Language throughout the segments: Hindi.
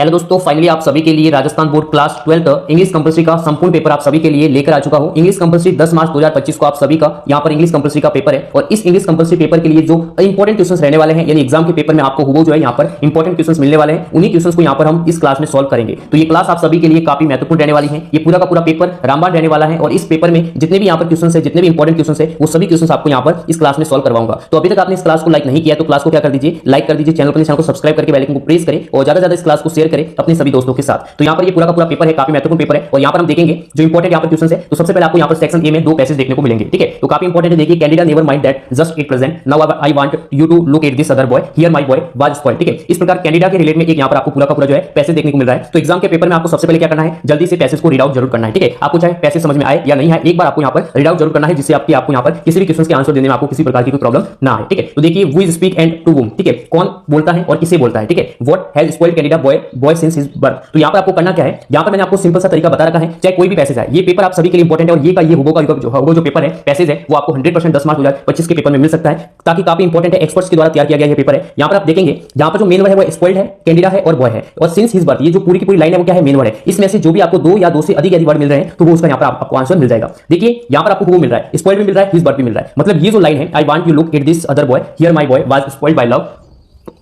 हेलो दोस्तों, फाइनली आप सभी के लिए Rajasthan board class 12 English compulsory का संपूर्ण पेपर आप सभी के लिए लेकर आ चुका हूं। इंग्लिश कंपलसरी 10 मार्च 2025 को आप सभी का यहां पर इंग्लिश कंपलसरी का पेपर है और इस इंग्लिश कंपलसरी पेपर के लिए जो इंपॉर्टेंट क्वेश्चंस रहने वाले हैं, यानी एग्जाम के पेपर में आपको हुबहू जो है यहां पर इंपॉर्टेंट क्वेश्चंस मिलने वाले हैं, उन्हीं क्वेश्चंस को यहां पर हम इस क्लास में सॉल्व करेंगे। तो ये क्लास आप सभी के लिए काफी महत्वपूर्ण रहने वाली है। ये पूरा का पूरा पेपर रामबाण रहने वाला है और इस पेपर में जितने भी यहां पर क्वेश्चंस है, जितने भी इंपॉर्टेंट क्वेश्चंस है, वो सभी क्वेश्चंस आपको यहां पर इस क्लास में सॉल्व करवाऊंगा। तो अभी तक आपने इस क्लास को लाइक नहीं किया तो क्लास को क्या कर दीजिए, लाइक कर दीजिए, चैनल को सब्सक्राइब करके बेल आइकन को प्रेस करें और ज्यादा से ज्यादा इस क्लास को शेयर करें अपने सभी दोस्तों के साथ। तो यहाँ पर ये पूरा का पूरा पेपर है, काफी महत्वपूर्ण पेपर है और यहाँ पर हम देखेंगे जो इंपॉर्टेंट यहाँ पर क्वेश्चंस है। तो सबसे पहले आपको यहाँ पर सेक्शन ए में दो पैसेज देखने को मिलेंगे, ठीक है। तो काफी इंपॉर्टेंट है, देखिए candidate never mind that just it present now I want you to look at this other boy here my boy was spoiled, ठीक है। इस प्रकार कैंडिडेट के रिलेट में एक यहाँ पर आपको पूरा का पूरा जो है पैसेज देखने को मिल रहा है। तो एग्जाम के पेपर में आपको सबसे पहले क्या करना है, जल्दी से पैसेज को रीड आउट जरूर करना है, ठीक है। आपको चाहे पैसेज समझ में आए या नहीं आए, एक बार आपको यहाँ पर रीड आउट जरूर करना है, जिससे आपको यहाँ पर किसी भी क्वेश्चन के आंसर देने में आपको किसी प्रकार की कोई प्रॉब्लम ना आए, ठीक है। तो देखिए who is speak and to whom, ठीक है, कौन बोलता है और किसे बोलता है, ठीक है। What has spoiled candidate boy since his birth. तो यहाँ पर आपको करना क्या है, यहाँ पर मैंने आपको सिंपल सा तरीका बता रखा है, चाहे कोई भी पैसेज है, ये पेपर आप सभी के लिए इंपॉर्टेंट है और ये का ये हुबहू जो पेपर है, पैसेज है, वो आपको 100% 10 मार्च 2025 के पेपर में मिल सकता है, ताकि काफी इंपॉर्टेंट है, एक्सपर्ट्स के द्वारा तैयार किया गया ये पेपर है। यहाँ पर आप देखेंगे, यहाँ पर जो मेन वर्ड है वो स्पॉइल्ड है, कैंडिडा है और बॉय है, और सिंस हिज बर्थ ये जो पूरी की पूरी लाइन है वो क्या है, मेन वर्ड है। इसमें से जो भी आपको दो या दो से अधिक वर्ड मिल रहे हैं तो वो उसका यहाँ पर आपको आंसर मिल जाएगा। देखिए यहाँ पर आपको वो मिल रहा है, स्पॉइल्ड भी मिल रहा है, हिज बर्थ भी मिल रहा है। मतलब ये जो लाइन है, आई want you look at this other boy here my boy was spoiled bye love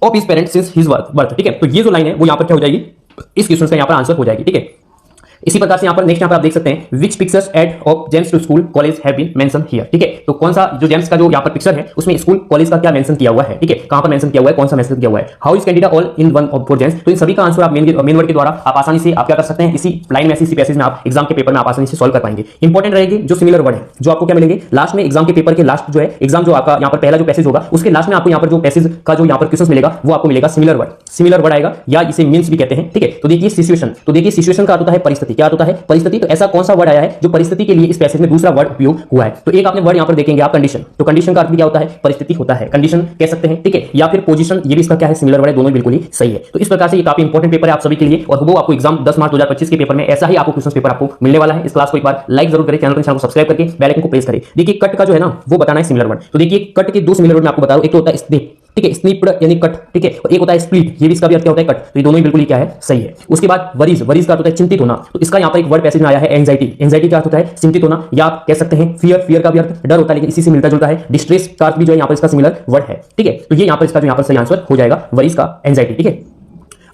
of his parents since his birth, ठीक है। तो ये जो लाइन है वो यहाँ पर क्या हो जाएगी, इस क्वेश्चन का यहाँ पर आंसर हो जाएगी, ठीक है। इसी प्रकार से यहाँ पर नेक्स्ट यहाँ पर आप देख सकते हैं, which pictures at of James to school college have been mention here, ठीक है। तो कौन सा जो जेम्स का जो यहाँ पर पिक्चर है उसमें स्कूल कॉलेज का क्या मेंशन किया हुआ है, ठीक है, कहां पर मेंशन किया हुआ है, कौन सा मेंशन किया हुआ है। How is Candida all in one of four James. तो इन सभी का आंसर आप मेन वर्ड के द्वारा आप आसानी से आप क्या कर सकते हैं, इसी लाइन में इसी पैसेज में आप एग्जाम के पेपर में आप आसानी से सॉल्व कर पाएंगे। इंपॉर्टेंट रहेगी जो सिमिलर वर्ड है, जो आपको क्या मिलेंगे लास्ट में एग्जाम के पेपर के लास्ट जो है, एग्जाम जो आपका यहाँ पर पहला जो पैसेज होगा उसके लास्ट में आपको यहाँ पर जो पैसेज का जो यहाँ पर क्वेश्चन मिलेगा वो आपको मिलेगा सिमिलर वर्ड आएगा, या इसे मीन्स भी कहते हैं, ठीक है। तो देखिए सिचुएशन, तो देखिए सिचुएशन का अर्थ होता है परिस्थिति, क्या होता है परिस्थिति। तो ऐसा कौन सा वर्ड आया है जो परिस्थिति के लिए इस पैसेज में दूसरा वर्ड उपयोग हुआ है। तो एक आपने वर्ड यहां पर देखेंगे आप कंडीशन, तो कंडीशन का अर्थ भी क्या होता है, परिस्थिति होता है, कंडीशन कह सकते हैं, ठीक है, या फिर पोजीशन, ये भी इसका क्या है, सिमिलर वर्ड है, दोनों बिल्कुल ही सही है। तो इस प्रकार से ये काफी इंपॉर्टेंट पेपर है आप सभी के लिए और वो आपको एग्जाम 10 मार्च 2025 के पेपर में ऐसा ही आपको क्वेश्चन पेपर आपको मिलने वाला है। इस क्लास को एक बार लाइक जरूर करें, चैनल को सब्सक्राइब करके बेल आइकन को प्रेस करें। देखिए कट का जो है ना वो बताना है सिमिलर वर्ड। तो देखिए कट के दो सिमिलर वर्ड मैं आपको बता रहा हूं, एक तो होता है स्निप, ठीक है, स्निप्ड यानी कट, ठीक है, और एक होता है स्प्लिट, ये भी इसका भी अर्थ क्या होता है कट। तो ये दोनों ही बिल्कुल ही क्या है, सही है। उसके बाद वरीज का अर्थ होता है चिंतित होना, तो इसका यहाँ पर एक वर्ड पैसेज में आया है एंजाइटी। एंजाइटी का अर्थ होता है चिंतित होना, या आप कह सकते हैं फियर का भी अर्थ डर होता है, लेकिन इसी से मिलता जुलता है। डिस्ट्रेस का अर्थ भी जो है यहाँ पर इसका सिमिलर वर्ड है, ठीक है। तो ये यहाँ पर इसका जो यहाँ पर सही आंसर हो जाएगा वरीज का एंजाइटी, ठीक है।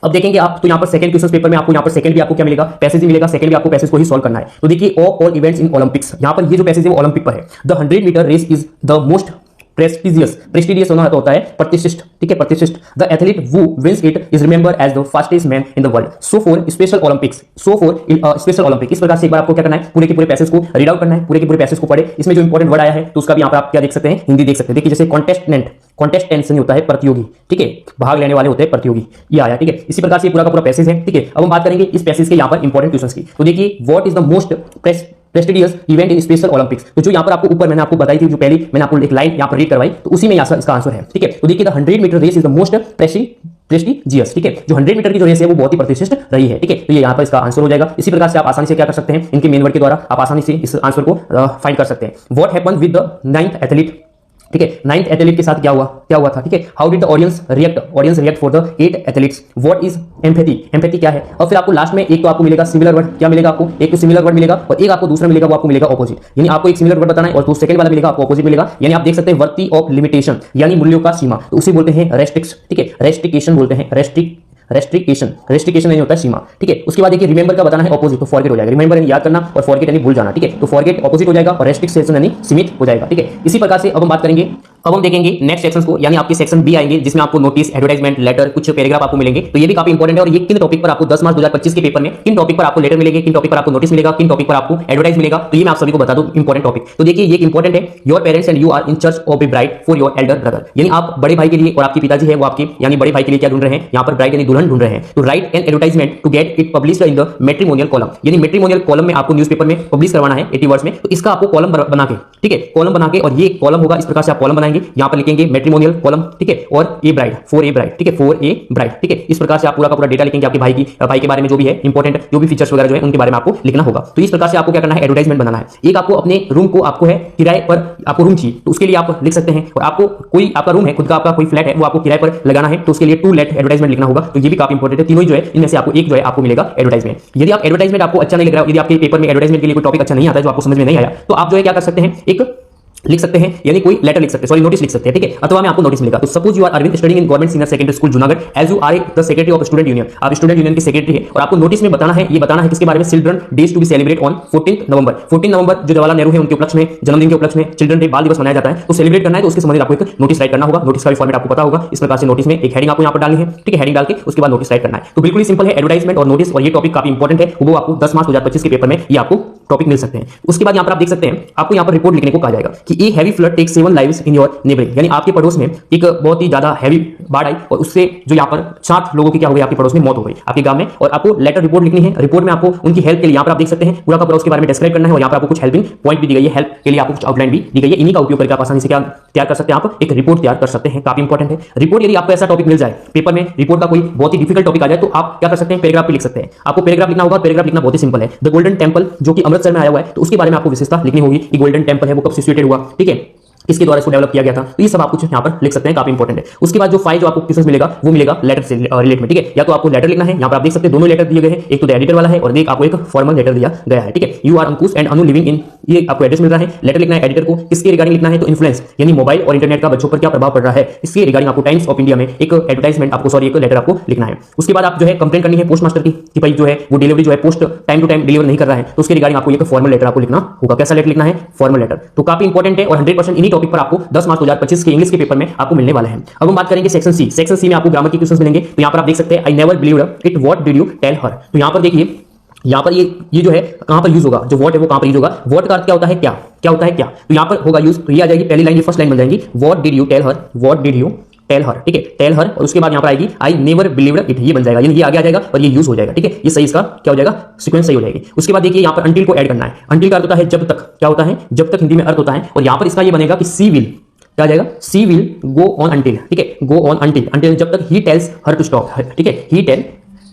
अब देखेंगे आप, तो यहाँ पर सेकंड क्वेश्चन पेपर में आपको यहाँ पर सेकंड भी आपको क्या मिलेगा, पैसेज ही मिलेगा, सेकंड भी आपको पैसेज को ही सॉल्व करना है। तो देखिए ऑल इवेंट्स इन ओलंपिक्स, यहाँ पर ये जो पैसेज है वो ओलंपिक पर है। The 100 metre race is the most prestigious होता है प्रतिष्ठित, ठीक है, प्रतिष्ठित। The athlete who wins it is remember as the fastest man in the world. So for special Olympic. इस प्रकार से एक बार आपको क्या करना है, पूरे के पूरे पैसेज को रीड आउट करना है, पूरे के पूरे पैसेज को पढ़े। इसमें जो इंपॉर्टेंट वर्ड आया है तो उसका भी यहाँ पर आप क्या देख सकते हैं, हिंदी देख सकते हैं। देखिए जैसे कॉन्टेस्टेंट्स नहीं होता है प्रतियोगी, ठीक है, भाग लेने वाले होते हैं प्रतियोगी, ये आया, ठीक है। इसी प्रकार से पूरा का पूरा पैसेज है, ठीक है। अब हम बात करेंगे इस पैसेज के यहाँ पर इंपॉर्टेंट क्वेश्चंस की। तो देखिए what is the most prestigious event in special Olympics. तो जो यहाँ पर आपको ऊपर मैंने आपको बताई थी, जो पहली मैंने आपको एक लाइन यहाँ पर रीड करवाई, तो उसी में इसका आंसर है, ठीक है। तो देखिए the 100 metre race is the most prestigious, ठीक है। जो 100 मीटर की जो रेस है वो बहुत ही प्रतिष्ठित रही है, ठीक है। तो ये यहाँ पर इसका आंसर हो जाएगा। इसी प्रकार से आप आसानी से क्या कर सकते हैं, इनके मेन वर्ड के द्वारा आप आसानी से इस आंसर को फाइंड कर सकते हैं। What happened with the 9th athlete, ठीक है, 9th एथलीट के साथ क्या हुआ था, ठीक है। How did the audience react for the 8 athletes. What is empathy क्या है। और फिर आपको लास्ट में एक तो आपको मिलेगा सिमिलर वर्ड, क्या मिलेगा आपको, एक तो सिमिलर वर्ड मिलेगा और एक आपको दूसरा मिलेगा वो आपको मिलेगा ऑपोजिट। यानी आपको एक सिमिलर वर्ड बताना है और सेकंड वाला मिलेगा आपको ऑपोजिट मिलेगा। यानी आप देख सकते हैं वर्ती ऑफ लिमिटेशन, यानी मूल्यों का सीमा, तो उसे बोलते हैं रेस्ट्रिक्स, ठीक है, रेस्ट्रिक्शन बोलते हैं, रेस्ट्रिक्शन नहीं होता है सीमा, ठीक है। उसके बाद देखिए रिमेंबर का बताना है ऑपोजिट, तो फॉरगेट हो जाएगा। रिमेंबर यानी याद करना और फॉरगेट यानी भूल जाना, ठीक है। तो फॉरगेट ऑपोजिट हो जाएगा और रेस्ट्रिक्शन यानी सीमित हो जाएगा, ठीक है। इसी प्रकार से अब हम बात करेंगे, अब हम देखेंगे नेक्स्ट सेक्शन को, यानी आपके सेक्शन बी आएंगे, जिसमें आपको नोटिस, एडवर्टाइजमेंट, लेटर, कुछ पैराग्राफ आपको मिलेंगे। तो ये भी काफी इंपॉर्टेंट है और ये किन टॉपिक पर आपको 10 मार्च 2025 के पेपर में किन टॉपिक पर आपको लेटर मिलेंगे, किन टॉपिक पर आपको नोटिस मिलेगा, किन टॉपिक पर आपको एडवर्टाइज मिलेगा, तो ये मैं आप सभी को बता दूं इंपॉर्टेंट टॉपिक। तो देखिए ये इंपॉर्टेंट है, your parents and you are in search of a bride for your elder brother. यानी आप बड़े भाई के लिए और आपके पिताजी है वो आपके यानी बड़े भाई के लिए क्या ढूंढ रहे हैं, यहाँ पर ब्राइड यानी दुल्हन ढूंढ रहे हैं। तो write an advertisement to get it published in the matrimonial column, यानी मैट्रिमोनियल कॉलम में आपको न्यूज़पेपर में पब्लिश करवाना है 80 वर्ड्स में। तो इसका आपको कॉलम बना के, ठीक है, कॉलम बना के, और ये कॉलम होगा, इस प्रकार से आप कॉलम बनाएंगे, यहाँ पर लिखेंगे मैट्रिमोनियल कॉलम, ठीक है, और ए ब्राइड, फॉर ए ब्राइड, ठीक है, फॉर ए ब्राइड, ठीक है। इस प्रकार से आप पूरा का पूरा डेटा लिखेंगे, आपके भाई के बारे में जो भी है इंपॉर्टेंट, जो भी फीचर्स वगैरह जो है उनके बारे में आपको लिखना होगा। तो इस प्रकार से आपको क्या करना है, एडवर्टाइजमेंट बनाना है। एक आपको अपने रूम को आपको है किराए पर, आपको रूम चाहिए तो उसके लिए आप लिख सकते हैं, और आपको कोई आपका रूम है खुद का, आपका कोई फ्लैट है वो आपको किराए पर लगाना है तो उसके लिए टू लेट एडवर्टाइजमेंट लिखना होगा। तो ये भी काफी इंपॉर्टेंट है। तीनों ही जो है इनमें से आपको एक जो है आपको मिलेगा एडवर्टाइजमेंट। यदि आप एडवर्टाइजमेंट आपको अच्छा नहीं लग रहा है, यदि आपके पेपर में एडवर्टाइजमेंट के लिए कोई टॉपिक अच्छा नहीं आता है, जो आपको समझ में नहीं आया, तो आप जो है क्या कर सकते हैं, एक लिख सकते हैं, यानी कोई लेटर लिख सकते हैं, सॉरी नोटिस लिख सकते हैं, ठीक है। अथवा में आपको नोटिस मिलेगा। तो suppose you are Arvind studying in government senior secondary school Junagadh as you are the secretary of student union, आप स्टूडेंट यूनियन के सेक्रेटरी है और आपको नोटिस में बताना है, ये बताना है किसके बारे में, children days to be celebrate on 14 November. 14 नवंबर जो जवाहरलाल नेहरू है उनके उपलक्ष्य में, जन्मदिन के उपलक्ष्य में चिल्ड्रन डे, बाल दिवस मनाया जाता है, तो सेलिब्रेट करना है, तो उसके संबंधित आपको एक नोटिस राइट करना होगा। नोटिस का भी फॉर्मेट आपको पता होगा। इस प्रकार से नोटिस में एक हेडिंग आपको यहाँ पर डालनी है, ठीक है, हेडिंग डाल के उसके बाद नोटिस राइट करना है। तो बिल्कुल ही सिंपल है एडवर्टाइजमेंट और नोटिस, और ये टॉपिक काफी इंपॉर्टेंट है, वो आपको 10 मार्च 2025 के पेपर में ये आपको टॉपिक मिल सकते हैं। उसके बाद यहाँ पर आप देख सकते हैं, आपको यहाँ पर रिपोर्ट लिखने को कहा जाएगा कि a heavy flood takes 7 lives in your neighbouring, यानी आपके पड़ोस में एक बहुत ही ज्यादा हैवी बाढ़ आई और उससे जो यहाँ पर 7 लोगों की क्या हो गई, आपके पड़ोस में मौत हो गई आपके गांव में, और आपको लेटर रिपोर्ट लिखनी है। रिपोर्ट में आपको उनकी हेल्प के लिए यहाँ पर आप देख सकते हैं पूरा का पूरा उसके बारे में डिस्क्राइब करना है, और यहाँ पर आपको कुछ हेल्पिंग पॉइंट भी दी गई है, हेल्प के लिए आपको कुछ आउटलाइन भी दी गई है। इन्हीं का उपयोग करके आप आसानी से क्या तैयार कर सकते हैं, आप एक रिपोर्ट तैयार कर सकते हैं। काफी इंपॉर्टेंट है रिपोर्ट। यदि आपको ऐसा टॉपिक मिल जाए पेपर में, रिपोर्ट का कोई बहुत ही डिफिकल्ट टॉपिक आ जाए, तो आप क्या कर सकते हैं, पैराग्राफ पे लिख सकते हैं। आपको पैराग्राफ लिखना होगा। पैराग्राफ लिखना बहुत ही सिंपल है। द गोल्डन टेंपल जो कि अमृतसर में आया हुआ है, तो उसके बारे में आपको विशेषता लिखनी होगी कि गोल्डन टेंपल है वो कब सिचुएटेड हुआ, ठीक है, किसके द्वारा इसको डेवलप किया गया था, तो ये सब आप कुछ यहाँ पर लिख सकते हैं, काफी इंपॉर्टेंट है। उसके बाद जो 5 जो आपको क्वेश्चन मिलेगा वो मिलेगा लेटर से रिलेट में, ठीक है। या तो आपको लेटर लिखना है, यहाँ पर आप देख सकते हैं दोनों लेटर दिए गए हैं, एक तो एडिटर वाला है और एक आपको एक फॉर्मल लेटर दिया गया है, ठीक है। You are Ankush and Anu living in, ये आपको एड्रेस मिल रहा है। लेटर लिखना है एडिटर को, किसके रिगार्डिंग लिखना है, तो इन्फ्लुएंस यानी मोबाइल और इंटरनेट का बच्चों पर क्या प्रभाव पड़ रहा है, इसके रिगार्डिंग आपको टाइम्स ऑफ इंडिया में एक एडवर्टाइजमेंट आपको, सॉरी एक लेटर आपको लिखना है। उसके बाद आप जो है कंप्लेंट करनी है पोस्ट मास्टर की कि भाई जो है वो डिलीवरी जो है post time to time deliver नहीं कर रहा है, तो उसके रिगार्डिंग आपको एक फॉर्मल लेटर आपको लिखना होगा। कैसा लेटर लिखना है, फॉर्मल लेटर। तो काफी इंपॉर्टेंट है और 100% इन्हीं टॉपिक पर आपको 10 मार्च 2025 के इंग्लिश के पेपर में आपको मिलने वाला है। अब हम बात करेंगे सेक्शन सी। सेक्शन सी में आपको ग्रामर के क्वेश्चंस मिलेंगे। तो यहाँ पर आप देख सकते हैं I never believed it, what did you tell her. तो यहाँ पर देखिए, यहाँ पर ये जो है कहां पर यूज होगा, जो वॉट है वो कहां पर यूज होगा। वॉट का अर्थ क्या होता है, क्या क्या होता है क्या, तो यहाँ पर होगा यूज। तो ये आ जाएगी पहली लाइन, फर्स्ट लाइन बन जाएगी what did you tell her, what did you tell her, ठीक है, टेल हर। और उसके बाद यहाँ पर आएगी आई नेवर बिलीव्ड इट, ये बन जाएगा, यानी ये आगे आ जाएगा और ये यूज हो जाएगा, ठीक है। ये सही इसका क्या हो जाएगा, सीक्वेंस सही हो जाएगी। उसके बाद देखिए यहाँ पर अंटिल को ऐड करना है। अंटिल का अर्थ होता है जब तक, क्या होता है, जब तक हिंदी में अर्थ होता है। और यहाँ पर इसका ये बनेगा कि सी विल, क्या आ जाएगा, she will go on until, ठीक है, गो ऑन अंटिल, अंटिल जब तक he tells her to stop, ठीक है, he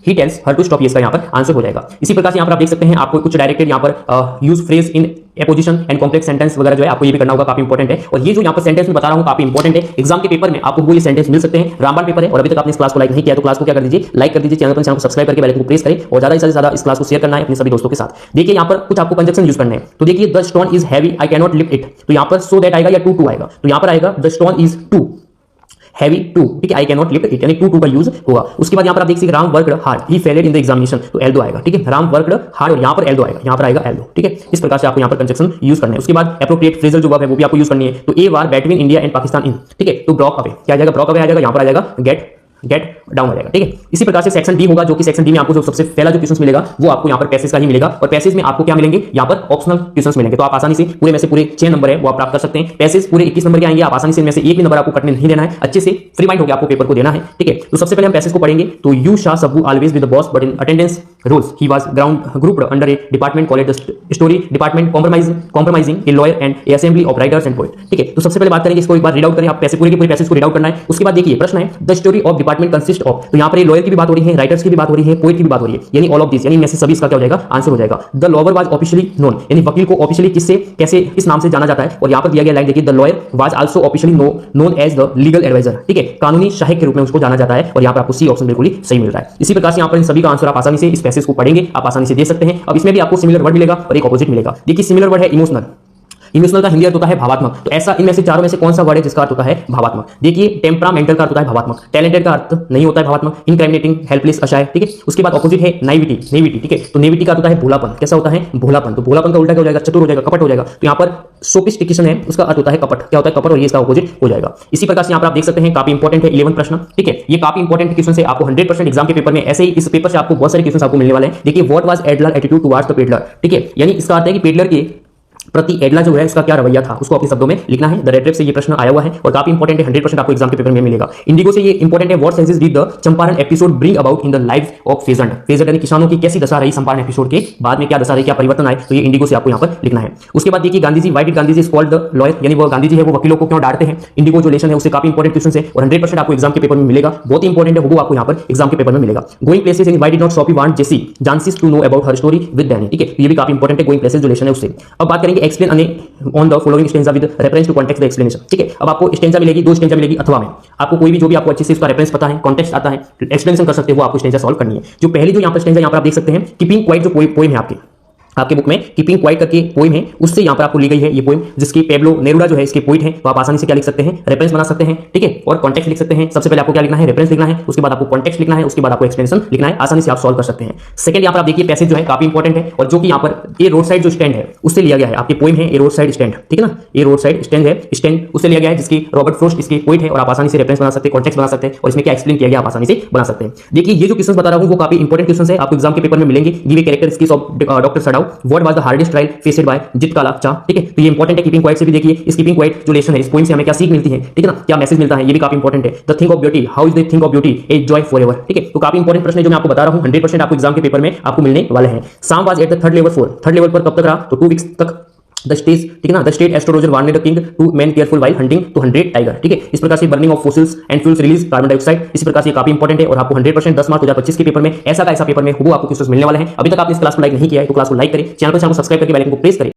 tells her to stop, ये इसका यहाँ पर आंसर हो जाएगा। इसी प्रकार से यहाँ पर आप देख सकते हैं, आपको कुछ डायरेक्टेड यहाँ पर use phrase in apposition and complex sentence वगैरह जो है आपको ये भी करना होगा, काफी इंपॉर्टेंट है। और ये जो यहाँ पर सेंटेंस में बता रहा हूँ काफी इंपॉर्टेंट है, एग्जाम के पेपर में आपको वो ये सेंटेंस मिल सकते हैं। रामबाण पेपर है और अभी तक आपने इस क्लास को लाइक नहीं किया तो क्लास को क्या कर दीजिए, लाइक कर दीजिए, चैनल को सब्सक्राइब करके बेल आइकन को प्रेस करें और ज्यादा से ज्यादा इस क्लास को शेयर करना है अपने सभी दोस्तों के साथ। देखिए यहाँ पर कुछ आपको कंजक्शन यूज करने हैं। तो देखिए the stone is heavy I can not lift it, तो यहाँ पर सो दैट आएगा या टू आएगा, तो यहाँ पर आएगा the stone is too heavy to, ठीक है, I can not lift it, यानी टू का यूज होगा। उसके बाद यहाँ पर आप देख सकते हैं Ram worked hard he failed in the examination, तो एल्दो आएगा, ठीक है, राम वर्कड हार्ड और यहाँ पर एल्दो आएगा, यहाँ पर आएगा एल्दो, ठीक है। इस प्रकार से आपको यहाँ पर कंजक्शन यूज करना है। उसके बाद एप्रोप्रिएट फ्रेजल जो वर्ब है वो भी आपको यूज करनी है। तो ए वार बिटवीन इंडिया एंड पाकिस्तान इन, ठीक है, तो ब्रॉक अवे, क्या आ जाएगा, ब्रॉक अवे आ जाएगा, यहाँ पर आ जाएगा गेट डाउन आ जाएगा, ठीक है। इसी प्रकार से सेक्शन डी होगा, जो कि सेक्शन डी में आपको जो सबसे पहला जो क्वेश्चन मिलेगा वो आपको यहाँ पर पैसेज का ही मिलेगा। और पैसेज में आपको क्या मिलेंगे, यहाँ पर ऑप्शनल क्वेश्चंस मिलेंगे। तो आप आसानी से पूरे में से पूरे 6 नंबर है वो आप प्राप्त कर सकते हैं। पैसेज पूरे 21 नंबर के आएंगे, आप आसानी से इनमें से एक भी नंबर आपको कटने नहीं देना है, अच्छे से फ्री माइंड होकर आपको पेपर को देना है, ठीक है। तो सबसे पहले हम पैसेज को पढ़ेंगे। तो यू शाह सबू always with the boss but in attendance rules he was grouped under A department called the story department compromising a lawyer and A assembly of writers and poet, ठीक है। तो सबसे पहले बात करेंगे, इसको एक बार रीड आउट करें आप, पैसे पूरे के पूरे पैसेज को रीड आउट करना है। उसके बाद देखिए प्रश्न है the story of department consist of, तो यहाँ पर लॉयर की भी बात हो रही है, राइटर्स की भी बात हो रही है, पोएट की भी बात हो रही है, यानी ऑल ऑफ दिस, यानी इनमें से सभी इसका क्या हो जाएगा, आंसर हो जाएगा। The lawyer was officially known, यानी वकील को ऑफिशियली किससे कैसे किस नाम से जाना जाता है। और यहाँ पर दिया गया लाइन देखिए, the lawyer was also officially known as the legal adviser, ठीक है, कानूनी सहायक के रूप में उसको जाना जाता है। और यहाँ पर आपको सी ऑप्शन बिल्कुल ही सही मिल रहा है। इसी प्रकार से यहाँ पर इन सभी का आंसर आप आसानी से इस पैसेज को पढ़ेंगे, आप आसानी से दे सकते हैं। अब इसमें भी आपको सिमिलर वर्ड मिलेगा और एक ऑपोजिट मिलेगा। देखिए सिमिलर वर्ड है इमोशनल, इमोशनल का हिंदी अर्थ होता है भावात्मक। तो ऐसा इनमें से चारों में से कौन सा वर्ड है जिसका अर्थ होता है भावात्मक। देखिए टेम्परामेंटल का अर्थ होता है भावात्मक, टैलेंटेड का अर्थ नहीं होता है भावात्मक, इनक्रिमिनेटिंग, हेल्पलेस, असहाय, ठीक है। उसके बाद ऑपोजिट है नेविटी, ठीक है। तो नेविटी का अर्थ होता है भोलापन, कैसा होता है भोलापन। तो भोलापन का उल्टा क्या हो जाएगा, चतुर हो जाएगा, कपट हो जाएगा। तो यहाँ पर सोफिस्टिकेशन है, उसका अर्थ होता है कपट, क्या होता है कपट, और ये इसका ऑपोजिट हो जाएगा। इसी प्रकार से यहाँ पर आप देख सकते हैं काफी इंपॉर्टेंट है 11 प्रश्न, ठीक है। ये काफी इंपॉर्टेंट क्वेश्चन है, आपको 100% एग्जाम के पेपर में ऐसे ही इस पेपर से आपको बहुत सारे क्वेश्चन आपको मिलने वाले हैं। देखिए what was Adler attitude towards the peddler, ठीक है, यानी इसका अर्थ है कि पेडलर के प्रति एडला जो है उसका क्या रवैया था, उसको अपने शब्दों में लिखना है। द रेड ट्रिप से ये प्रश्न आया हुआ है और काफी इंपॉर्टेंट है, 100% आपको एग्जाम के पेपर में मिलेगा। इंडिगो से ये इंपॉर्टेंट है, what senses did the Champaran episode bring about in the life of pheasant, pheasant यानी किसानों की कैसी दशा रही चंपारण एपिसोड के बाद में, क्या दशा रही, क्या परिवर्तन आए, तो ये इंडिगो से आपको यहाँ पर लिखना है। उसके बाद देखिए Gandhi ji, why did Gandhi ji called the lawyer, यानी वो गांधी जी है वो वकीलों को क्यों डांटते हैं। इंडिगो जो लेसन है उससे काफी इंपॉर्टेंट क्वेश्चन है और 100% आपको एग्जाम के पेपर में मिलेगा, बहुत ही इंपॉर्टेंट है, वो आपको यहाँ पर एग्जाम के पेपर में मिलेगा। गोइंग प्लेसेस यानी why did not Sophie want Jessie Jancis to know about her story with Danny, ठीक है, ये भी काफी इंपॉर्टेंट है, गोइंग प्लेसेस जो लेसन है उससे। अब बात करेंगे explain on the following stanza with reference to context the explanation. ठीक है, अब आपको स्टेंजा मिलेगी, 2 स्टेंजा मिलेगी अथवा में आपको कोई भी जो भी आपको अच्छे से उसका रेफरेंस पता है, कॉन्टेक्स्ट आता है, एक्सप्लेनेशन कर सकते हो, वो आपको स्टेंजा सॉल्व करनी है। जो पहली जो यहाँ पर स्टेंजा यहाँ पर आप देख सकते हैं, कीपिंग क्वाइट जो पोएम है आपके बुक में कीपिंग क्वाइट करके पोएम है, उससे यहाँ पर आपको ली गई है ये पोएम, जिसकी पेब्लो नेरुडा जो है इसके पोइट है। तो आप आसानी से क्या लिख सकते हैं, रेफरेंस बना सकते हैं। ठीक है, और कॉन्टेक्स्ट लिख सकते हैं। सबसे पहले आपको क्या लिखना है, रेफरेंस लिखना है, उसके बाद आपको कॉन्टेक्स्ट लिखना है, उसके बाद आपको एक्सप्लेनेशन लिखना है। आसानी से आप सॉल्व कर सकते हैं। सेकंड यहाँ पर आप देखिए पैसेज जो है काफी इंपॉर्टेंट है, और जो कि यहाँ पर ए रोड साइड जो स्टैंड है उससे लिया गया है। आपकी पोएम है ए रोड साइड स्टैंड, ठीक है ना, ए रोड साइड स्टैंड है, स्टैंड उससे लिया गया है, जिसकी रॉबर्ट फ्रॉस्ट इसके पोइट है। और आप आसानी से रेफरेंस बना सकते हैं, कॉन्टेक्स्ट बना सकते हैं, और इसमें क्या एक्सप्लेन किया गया आप आसानी से बना सकते हैं। देखिए ये जो क्वेश्चन बता रहा हूं वो काफी इंपॉर्टेंट क्वेश्चन है, आपको एग्जाम के पेपर में मिलेंगे। Give a characteristics of doctor Sadao, what was the hardest trial faced by Zitkala Sa. ठीक है, तो ये इंपॉर्टेंट है। कीपिंग क्वाइट से भी देखिए, इस कीपिंग क्वाइट जो लेसन है, इस पोएम से हमें क्या सीख मिलती है, ठीक है ना, क्या मैसेज मिलता है, ये भी काफी इंपॉर्टेंट है। The thing of beauty, how is the thing of beauty a joy forever. ठीक है, तो काफी इंपॉर्टेंट प्रश्न है जो मैं आपको बता रहा हूं, 100% आपको एग्जाम के पेपर में आपको मिलने वाले हैं। साम was at the third level 4, third level पर कब तक रहा, तो 2 वीक्स तक। द स्टेज, ठीक है ना, the state astrologer warned the king to man careful while hunting to 100 tiger. ठीक है, इस प्रकार से burning of fossils and fuels release carbon dioxide, इस प्रकार से काफी इंपॉर्टेंट है। और आपको 100% 10 मार्च 2025 के पेपर में ऐसा का ऐसा पेपर में वो आपको क्वेश्चन मिलने वाला है। अभी तक आपने इस क्लास को लाइक नहीं किया है तो क्लास को लाइक करें, चैनल पर सब्सक्राइब करके बेल आइकन को प्रेस करें।